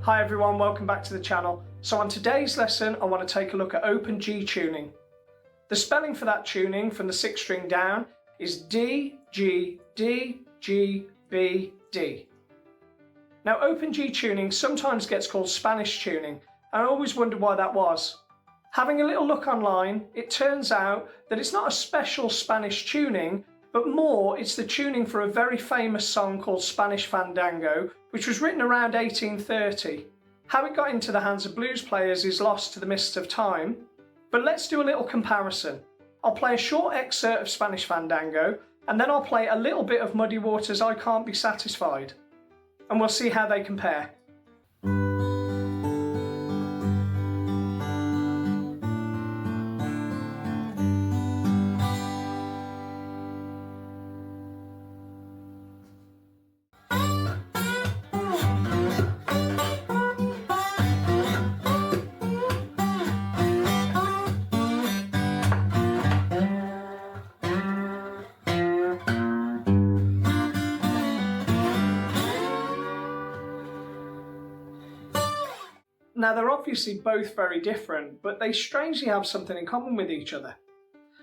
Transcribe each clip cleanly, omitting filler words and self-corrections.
Hi everyone, welcome back to the channel. So on today's lesson I want to take a look at open G tuning. The spelling for that tuning from the 6th string down is D, G, D, G, B, D. Now open G tuning sometimes gets called Spanish tuning, and I always wondered why that was. Having a little look online, it turns out that it's not a special Spanish tuning, but more it's the tuning for a very famous song called Spanish Fandango, which was written around 1830. How it got into the hands of blues players is lost to the mists of time, but let's do a little comparison. I'll play a short excerpt of Spanish Fandango, and then I'll play a little bit of Muddy Waters' I Can't Be Satisfied, and we'll see how they compare. Now they're obviously both very different, but they strangely have something in common with each other.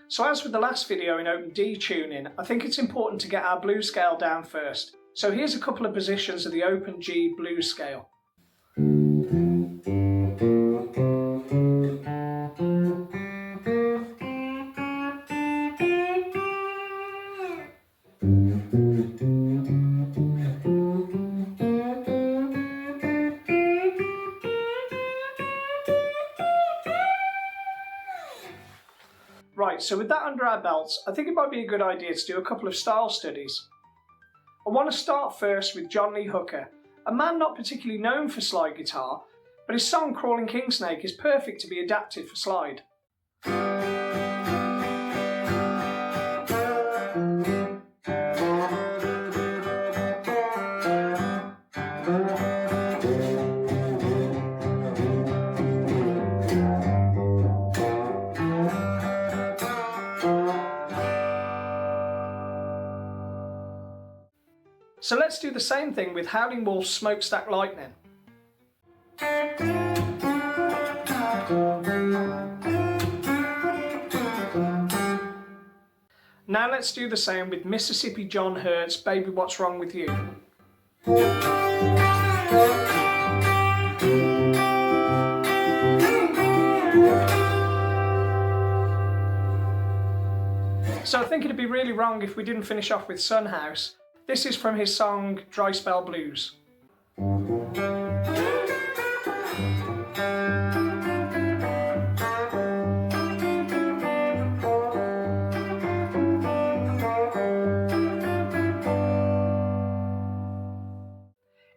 So as with the last video in open D tuning, I think it's important to get our blues scale down first. So here's a couple of positions of the open G blues scale. Right, so with that under our belts, I think it might be a good idea to do a couple of style studies. I want to start first with John Lee Hooker, a man not particularly known for slide guitar, but his song Crawling Kingsnake is perfect to be adapted for slide. So let's do the same thing with Howlin Wolf's Smokestack Lightning. Now let's do the same with Mississippi John Hurt's Baby What's Wrong With You. So I think it'd be really wrong if we didn't finish off with Son House. This is from his song Dry Spell Blues.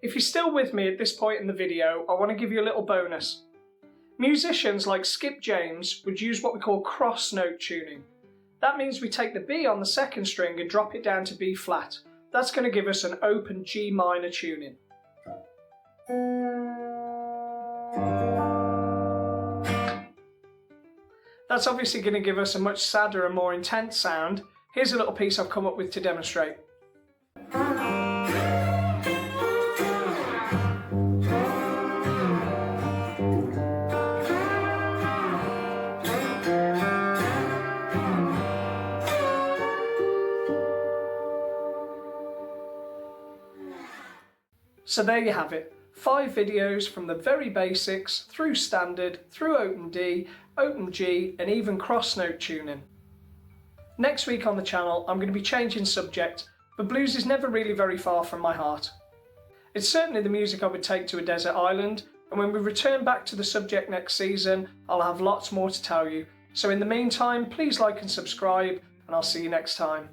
If you're still with me at this point in the video, I want to give you a little bonus. Musicians like Skip James would use what we call cross note tuning. That means we take the B on the 2nd string and drop it down to B flat. That's going to give us an open G minor tuning. That's obviously going to give us a much sadder and more intense sound. Here's a little piece I've come up with to demonstrate. So there you have it, 5 videos from the very basics, through standard, through open D, open G and even cross note tuning. Next week on the channel I'm going to be changing subject, but blues is never really very far from my heart. It's certainly the music I would take to a desert island, and when we return back to the subject next season I'll have lots more to tell you. So in the meantime, please like and subscribe, and I'll see you next time.